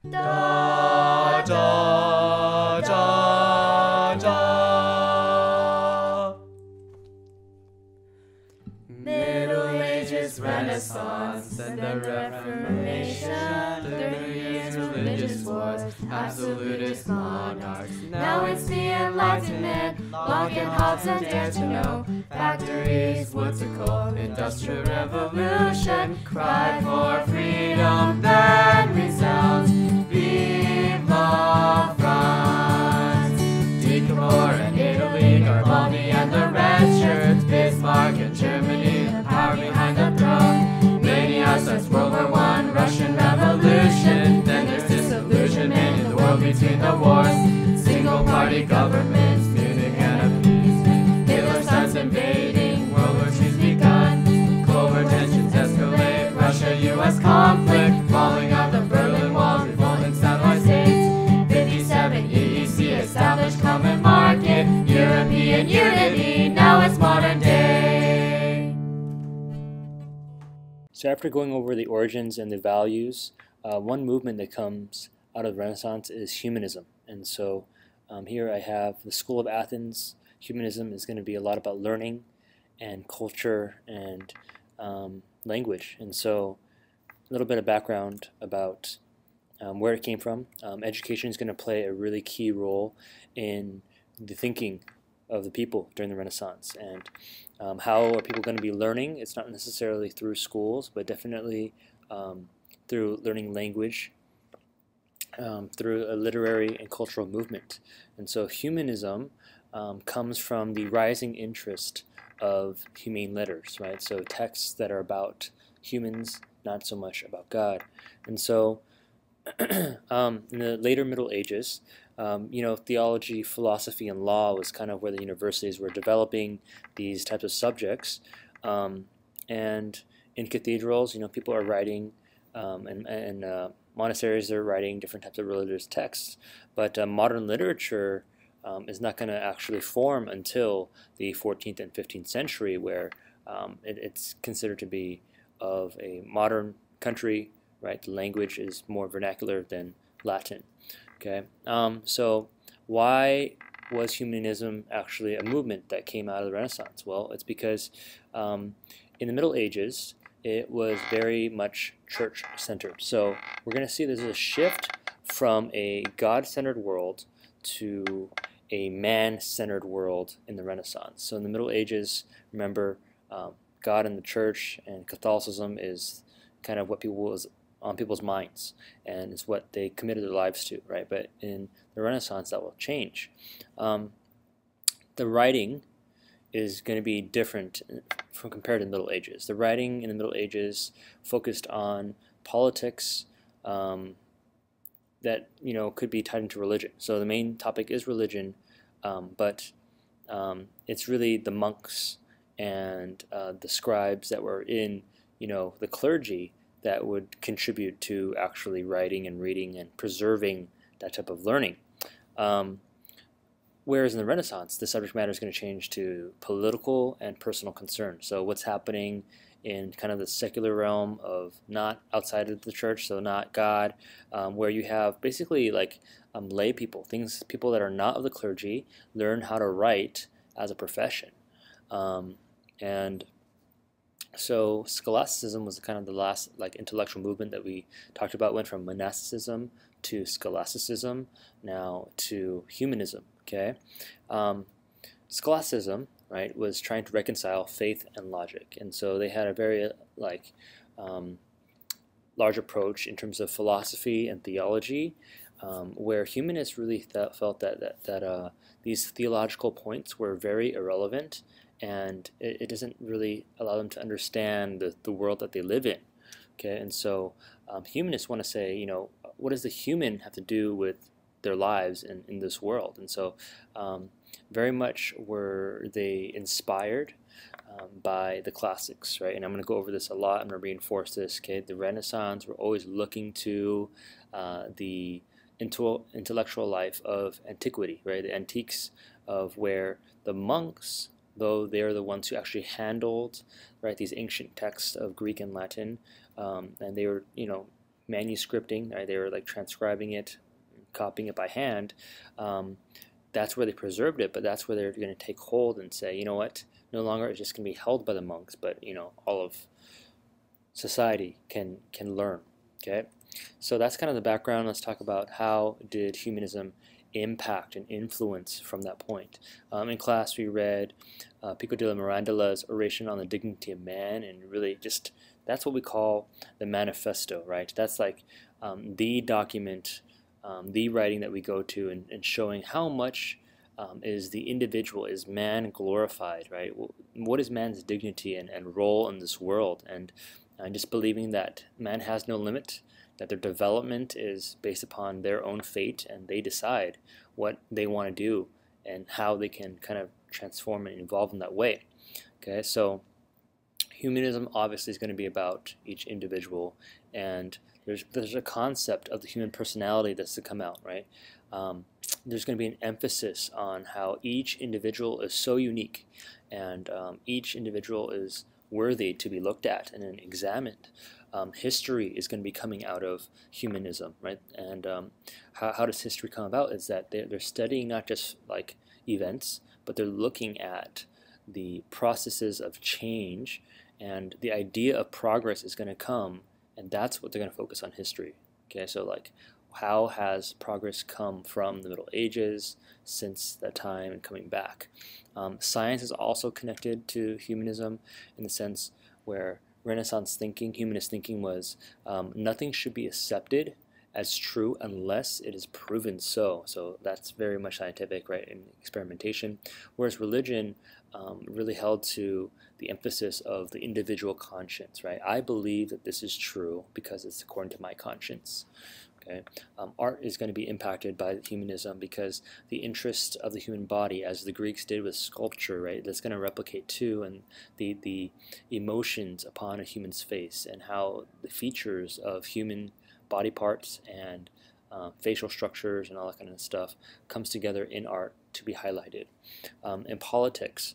Da, da, da, da. Middle Ages, Renaissance, and the Reformation, 30 years religious wars, absolutist monarchs. Now it's the Enlightenment, Locke and Hobbes and Dare to Know, factories, woods and coal, Industrial Revolution, cry for freedom, then resounds, Vive la France! Decatur and Italy, Garibaldi and the red shirts, Bismarck and Germany, the power behind the throne. Mania starts World War I, Russian Revolution, then there's disillusionment in the world between the wars. Single-party governments, Munich and appeasement. Hitler starts invading, World War II's begun. Cold War tensions escalate, Russia-US conflict, falling of the Berlin Wall, revolting satellite states. 57 EEC established common market, European unity, now it's modern day. So after going over the origins and the values, one movement that comes out of the Renaissance is humanism. And so here I have the School of Athens. Humanism is going to be a lot about learning and culture and language. And so a little bit of background about where it came from. Education is going to play a really key role in the thinking of the people during the Renaissance. And how are people going to be learning? It's not necessarily through schools, but definitely through learning language, through a literary and cultural movement. And so humanism comes from the rising interest of humane letters, right? So texts that are about humans, not so much about God. And so in the later Middle Ages, theology, philosophy, and law was kind of where the universities were developing these types of subjects. And in cathedrals, people are writing, and monasteries are writing different types of religious texts. But modern literature is not going to actually form until the 14th and 15th century, where it's considered to be of a modern country, right? The language is more vernacular than Latin. Okay, so why was humanism actually a movement that came out of the Renaissance? Well, it's because in the Middle Ages, it was very much church-centered. So we're going to see there's a shift from a God-centered world to a man-centered world in the Renaissance. So in the Middle Ages, remember, God and the church and Catholicism is kind of what was on people's minds, and it's what they committed their lives to, right? But in the Renaissance, that will change. The writing is going to be different from compared to the Middle Ages. The writing in the Middle Ages focused on politics that could be tied into religion. So the main topic is religion, but it's really the monks and the scribes that were in the clergy that would contribute to actually writing and reading and preserving that type of learning. Whereas in the Renaissance, the subject matter is going to change to political and personal concern. So what's happening in kind of the secular realm of not outside of the church, so not God, where you have basically like lay people, people that are not of the clergy, learn how to write as a profession. And so scholasticism was kind of the last intellectual movement that we talked about. Went from monasticism to scholasticism, now to humanism. Okay, scholasticism, right, was trying to reconcile faith and logic, and so they had a very large approach in terms of philosophy and theology, where humanists really felt that these theological points were very irrelevant, and it doesn't really allow them to understand the world that they live in. Okay, and so humanists want to say, what does the human have to do with their lives in this world? And so very much were they inspired by the classics, right? And I'm going to go over this a lot. I'm going to reinforce this. Okay, the Renaissance, we're always looking to the intellectual life of antiquity, right? The antiques, of where the monks, though they're the ones who actually handled, right, these ancient texts of Greek and Latin, and they were, manuscripting, right? They were like transcribing it, copying it by hand. That's where they preserved it, but that's where they're going to take hold and say, you know what, no longer it's just going to be held by the monks, but all of society can learn. Okay, so that's kind of the background. Let's talk about how did humanism impact and influence from that point. In class we read Pico della Mirandola's Oration on the Dignity of Man, and really just that's what we call the manifesto, right? That's like the document, the writing that we go to and showing how much is the individual, is man glorified, right? What is man's dignity and role in this world? And just believing that man has no limit, that their development is based upon their own fate, and they decide what they want to do and how they can kind of transform and evolve in that way. Okay, so humanism obviously is going to be about each individual, and there's a concept of the human personality that's to come out, right? There's going to be an emphasis on how each individual is so unique, and each individual is worthy to be looked at and then examined. History is going to be coming out of humanism, right? And how does history come about? Is that they're studying not just like events, but they're looking at the processes of change, and the idea of progress is going to come, and that's what they're going to focus on history. Okay, so like how has progress come from the Middle Ages since that time and coming back? Science is also connected to humanism in the sense where Renaissance thinking, humanist thinking was nothing should be accepted as true unless it is proven so. So that's very much scientific, right, in experimentation. Whereas religion really held to the emphasis of the individual conscience, right? I believe that this is true because it's according to my conscience. Okay. Art is going to be impacted by humanism because the interest of the human body, as the Greeks did with sculpture, right, that's going to replicate too, and the emotions upon a human's face and how the features of human body parts and facial structures and all that kind of stuff comes together in art to be highlighted. In politics,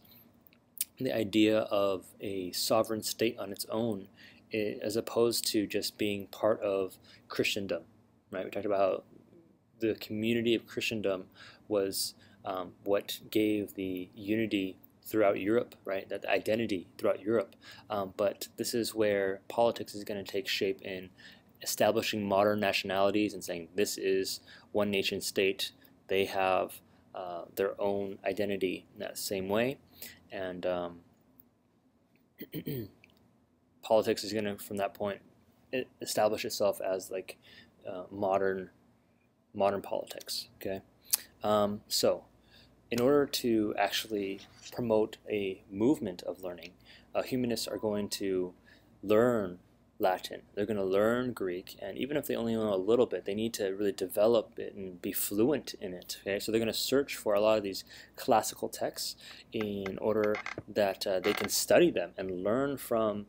the idea of a sovereign state on its own, as opposed to just being part of Christendom. Right, we talked about how the community of Christendom was what gave the unity throughout Europe, right? That identity throughout Europe. But this is where politics is going to take shape in establishing modern nationalities and saying this is one nation state. They have their own identity in that same way, and politics is going to, from that point, establish itself as like modern politics. Okay, so in order to actually promote a movement of learning, humanists are going to learn Latin. They're going to learn Greek, and even if they only know a little bit, they need to really develop it and be fluent in it. Okay, so they're going to search for a lot of these classical texts in order that they can study them and learn from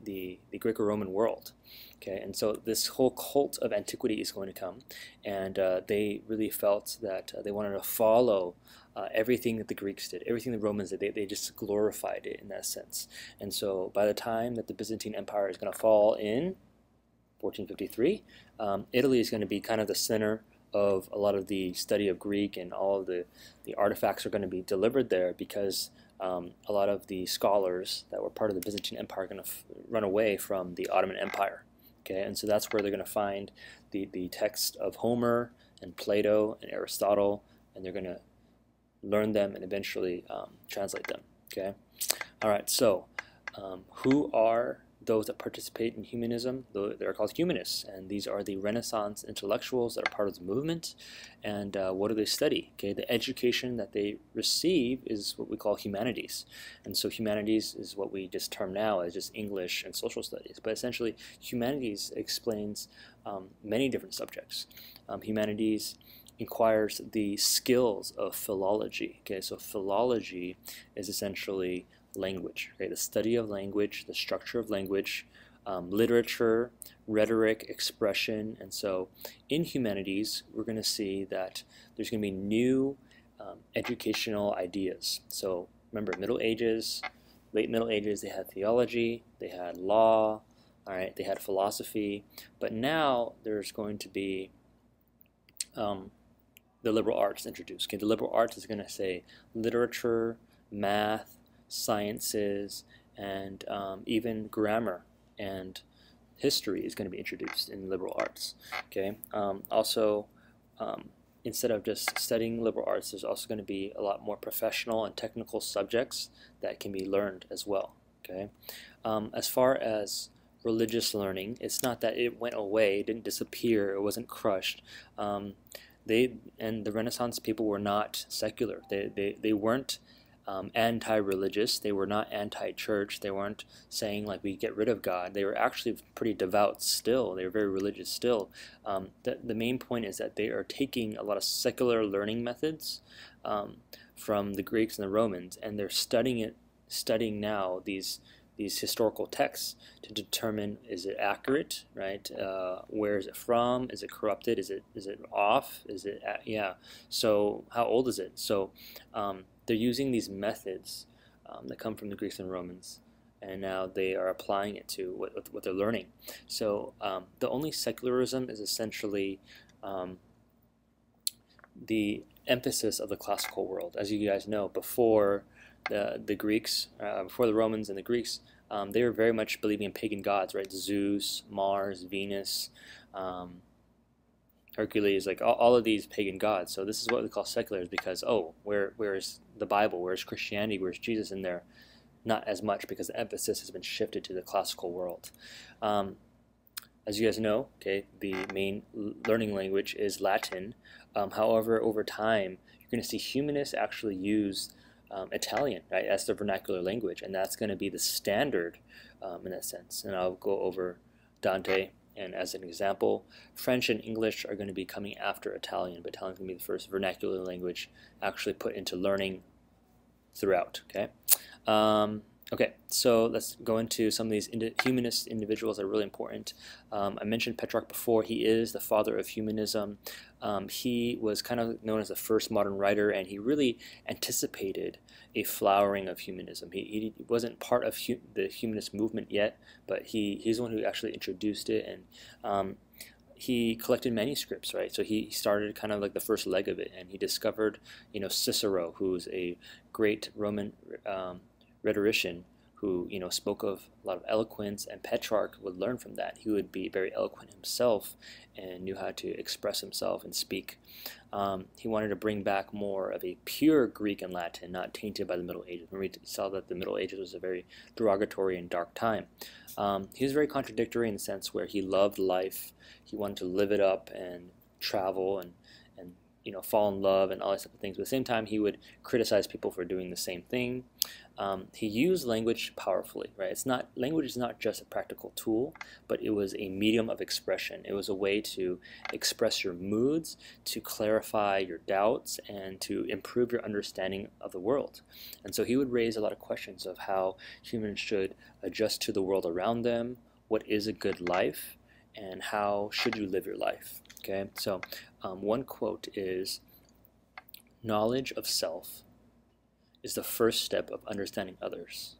the Greco-Roman world. Okay, and so this whole cult of antiquity is going to come, and they really felt that they wanted to follow everything that the Greeks did, everything the Romans did. They just glorified it in that sense. And so by the time that the Byzantine Empire is going to fall in 1453, Italy is going to be kind of the center of a lot of the study of Greek, and all of the artifacts are going to be delivered there because a lot of the scholars that were part of the Byzantine Empire are going to run away from the Ottoman Empire. Okay, and so that's where they're going to find the text of Homer and Plato and Aristotle, and they're going to learn them and eventually translate them. Okay, all right. So, who are those that participate in humanism? They're called humanists, and these are the Renaissance intellectuals that are part of the movement. And what do they study? Okay, the education that they receive is what we call humanities, and so humanities is what we just term now as just English and social studies. But essentially, humanities explains many different subjects. Humanities inquires the skills of philology. Okay, so philology is essentially language, okay, the study of language, the structure of language, literature, rhetoric, expression. And so in humanities, we're going to see that there's going to be new educational ideas. So remember, Middle Ages, late Middle Ages, they had theology, they had law, All right, they had philosophy, but now there's going to be the liberal arts introduced. Okay, the liberal arts is going to say literature, math, sciences, and even grammar and history is going to be introduced in liberal arts. Okay, also instead of just studying liberal arts, there's also going to be a lot more professional and technical subjects that can be learned as well. Okay, as far as religious learning, it's not that it went away, it didn't disappear, it wasn't crushed. They and the Renaissance people were not secular. They weren't anti-religious. They were not anti-church. They weren't saying like we get rid of God. They were actually pretty devout still. They were very religious still. The main point is that they are taking a lot of secular learning methods from the Greeks and the Romans, and they're studying now these historical texts to determine, is it accurate, right? Where is it from? Is it corrupted? Is it off? Is it yeah? So how old is it? So they're using these methods that come from the Greeks and Romans, and now they are applying it to what they're learning. So the only secularism is essentially the emphasis of the classical world. As you guys know, before the Greeks, before the Romans and the Greeks, they were very much believing in pagan gods, right? Zeus, Mars, Venus, Hercules, like all of these pagan gods. So this is what we call seculars, because where's the Bible? Where's Christianity? Where's Jesus in there? Not as much, because the emphasis has been shifted to the classical world. As you guys know, okay, the main learning language is Latin. However, over time, you're going to see humanists actually use Italian, right, as the vernacular language, and that's going to be the standard in that sense. And I'll go over Dante, and as an example, French and English are going to be coming after Italian, but Italian is going to be the first vernacular language actually put into learning throughout. Okay. Okay, so let's go into some of these humanist individuals that are really important. I mentioned Petrarch before. He is the father of humanism. He was kind of known as the first modern writer, and he really anticipated a flowering of humanism. He wasn't part of the humanist movement yet, but he's the one who actually introduced it, and he collected manuscripts, right? So he started kind of like the first leg of it, and he discovered, Cicero, who's a great Roman rhetorician who spoke of a lot of eloquence, and Petrarch would learn from that. He would be very eloquent himself and knew how to express himself and speak. He wanted to bring back more of a pure Greek and Latin, not tainted by the Middle Ages. Remember, we saw that the Middle Ages was a very derogatory and dark time. He was very contradictory in the sense where he loved life. He wanted to live it up and travel and fall in love and all these type of things. But at the same time, he would criticize people for doing the same thing. He used language powerfully, right? Language is not just a practical tool, but it was a medium of expression. It was a way to express your moods, to clarify your doubts, and to improve your understanding of the world. And so he would raise a lot of questions of how humans should adjust to the world around them, what is a good life, and how should you live your life. Okay, so one quote is, "Knowledge of self is the first step of understanding others."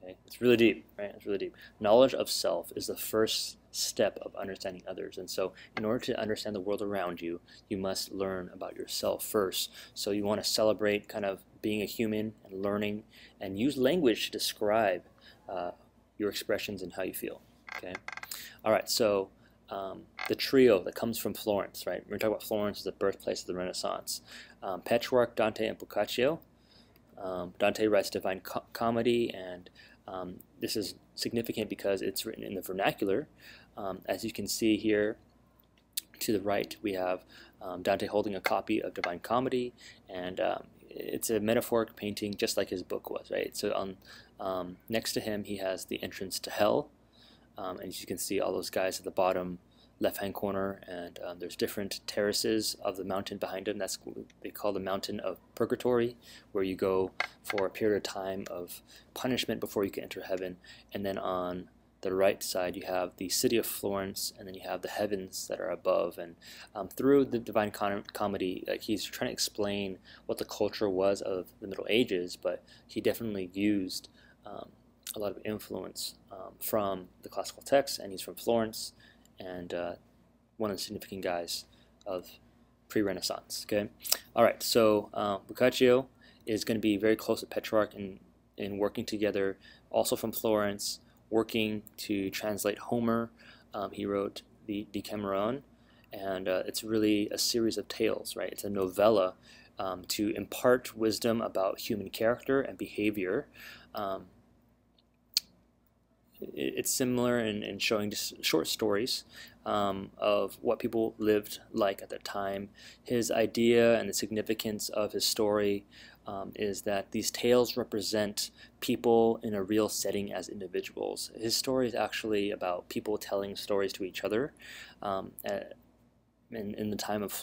Okay, it's really deep, right? It's really deep. Knowledge of self is the first step of understanding others. And so in order to understand the world around you, you must learn about yourself first. So you want to celebrate kind of being a human and learning, and use language to describe your expressions and how you feel. Okay, all right, so the trio that comes from Florence, right? We're talking about Florence as the birthplace of the Renaissance. Petrarch, Dante, and Boccaccio. Dante writes Divine Comedy, and this is significant because it's written in the vernacular. As you can see here to the right, we have Dante holding a copy of Divine Comedy, and it's a metaphoric painting just like his book was, right? So next to him, he has the entrance to hell. And as you can see, all those guys at the bottom left-hand corner, and there's different terraces of the mountain behind him. That's what they call the mountain of purgatory, where you go for a period of time of punishment before you can enter heaven. And then on the right side, you have the city of Florence, and then you have the heavens that are above. And through the Divine Comedy, he's trying to explain what the culture was of the Middle Ages, but he definitely used a lot of influence from the classical texts, and he's from Florence, and one of the significant guys of pre-Renaissance. Okay, all right. So Boccaccio is going to be very close to Petrarch in working together. Also from Florence, working to translate Homer. He wrote the Decameron, and it's really a series of tales. Right, it's a novella to impart wisdom about human character and behavior. It's similar in showing just short stories of what people lived like at that time. His idea and the significance of his story is that these tales represent people in a real setting as individuals. His story is actually about people telling stories to each other in the time of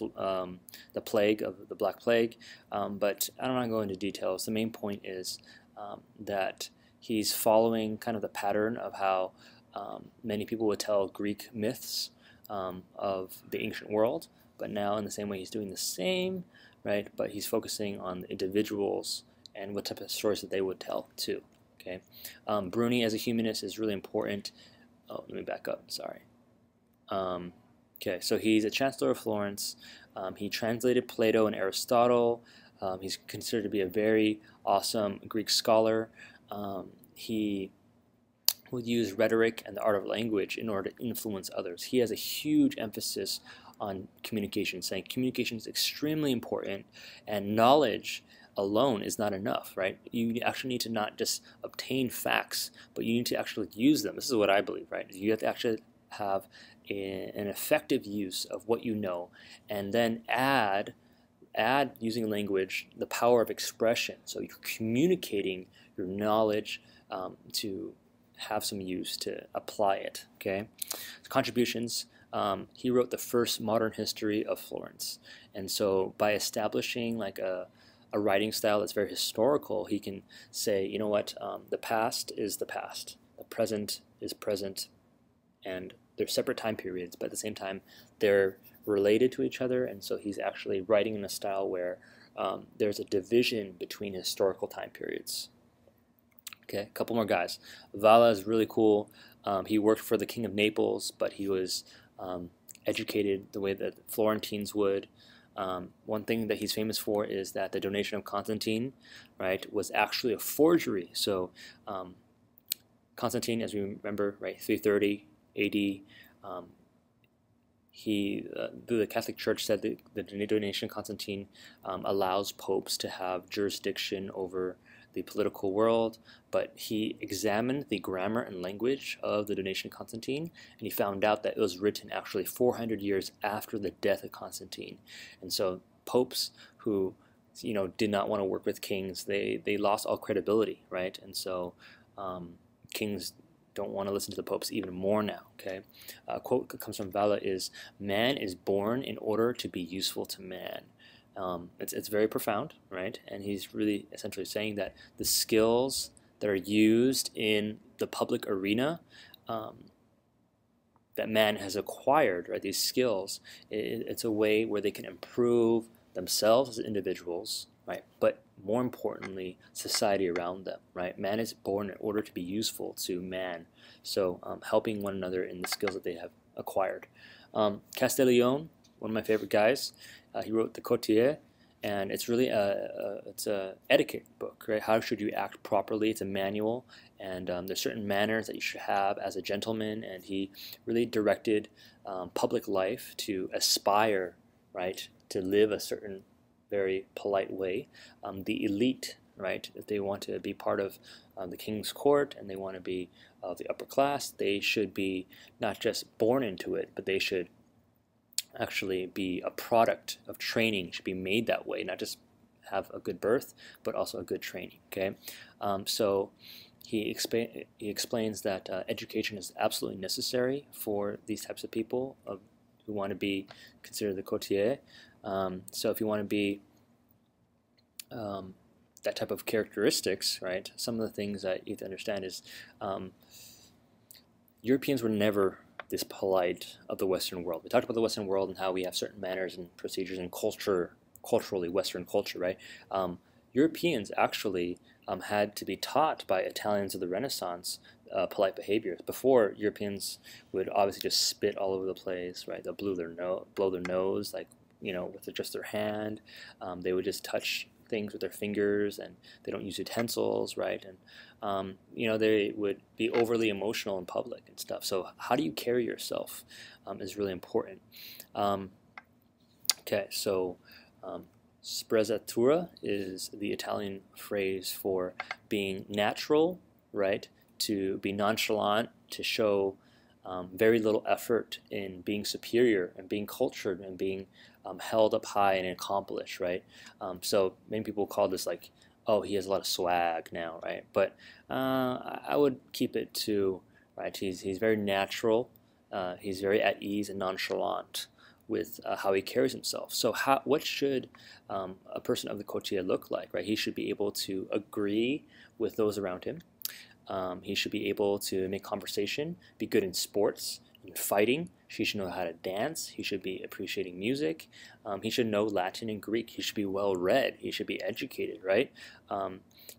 the plague, of the Black Plague, but I don't want to go into details. The main point is that he's following kind of the pattern of how many people would tell Greek myths of the ancient world, but now in the same way he's doing the same, right? But he's focusing on the individuals and what type of stories that they would tell too. Okay, Bruni as a humanist is really important. Oh, let me back up. Sorry. Okay, so he's a chancellor of Florence. He translated Plato and Aristotle. He's considered to be a very awesome Greek scholar. He would use rhetoric and the art of language in order to influence others. He has a huge emphasis on communication, saying communication is extremely important, and knowledge alone is not enough, right? You actually need to not just obtain facts, but you need to actually use them. This is what I believe, right? You have to actually have an effective use of what you know, and then add using language the power of expression. So you're communicating your knowledge to have some use, to apply it. Okay, contributions. He wrote the first modern history of Florence, and so by establishing like a writing style that's very historical, he can say, you know what, the past is the past, the present is present, and they're separate time periods, but at the same time they're related to each other. And so he's actually writing in a style where there's a division between historical time periods. Okay, a couple more guys. Valla is really cool. He worked for the King of Naples, but he was educated the way that Florentines would. One thing that he's famous for is that the donation of Constantine, right, was actually a forgery. So Constantine, as we remember, right, 330 AD, the Catholic Church said that the donation of Constantine allows popes to have jurisdiction over the political world, but he examined the grammar and language of the donation of Constantine, and he found out that it was written actually 400 years after the death of Constantine. And so popes who, you know, did not want to work with kings, they lost all credibility, right? And so kings don't want to listen to the popes even more now. Okay, a quote that comes from Valla is, "Man is born in order to be useful to man." It's very profound, right? And he's really essentially saying that the skills that are used in the public arena that man has acquired, right? These skills, it's a way where they can improve themselves as individuals, right? But more importantly, society around them, right? Man is born in order to be useful to man. So helping one another in the skills that they have acquired. Castiglione, one of my favorite guys, he wrote the Cotier, and it's really it's a etiquette book, right? How should you act properly? It's a manual, and there's certain manners that you should have as a gentleman, and he really directed public life to aspire, right, to live a certain very polite way. The elite, right, if they want to be part of the king's court and they want to be of the upper class, they should be not just born into it, but they should actually be a product of training, should be made that way, not just have a good birth, but also a good training. Okay, so he explains that education is absolutely necessary for these types of people who want to be considered the courtier. So if you want to be that type of characteristics, right, some of the things that you have to understand is Europeans were never this polite of the Western world. We talked about the Western world and how we have certain manners and procedures and culturally Western culture, right? Europeans actually had to be taught by Italians of the Renaissance polite behavior. Before, Europeans would obviously just spit all over the place, right? They'll blow their nose, like, with just their hand. They would just touch things with their fingers, and they don't use utensils, right? And they would be overly emotional in public and stuff. So how do you carry yourself is really important. Okay, so sprezzatura is the Italian phrase for being natural, right? To be nonchalant, to show very little effort in being superior and being cultured and being held up high and accomplished, right? So many people call this like, oh, he has a lot of swag now, right? But I would keep it to, right, he's very natural, he's very at ease and nonchalant with how he carries himself. So what should a person of the coterie look like, right? He should be able to agree with those around him. He should be able to make conversation, be good in sports, in fighting. He should know how to dance. He should be appreciating music. He should know Latin and Greek. He should be well read. He should be educated, right?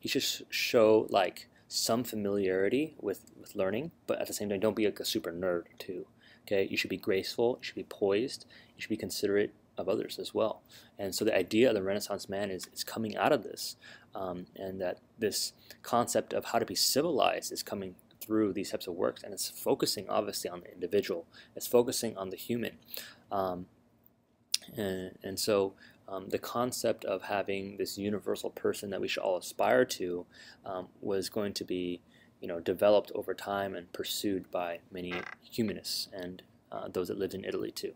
He should show like some familiarity with learning, but at the same time, don't be like a super nerd too. Okay, you should be graceful. You should be poised. You should be considerate of others as well. And so the idea of the Renaissance man is coming out of this, and that this concept of how to be civilized is coming through these types of works, and it's focusing obviously on the individual. It's focusing on the human, and so the concept of having this universal person that we should all aspire to was going to be developed over time and pursued by many humanists and those that lived in Italy too.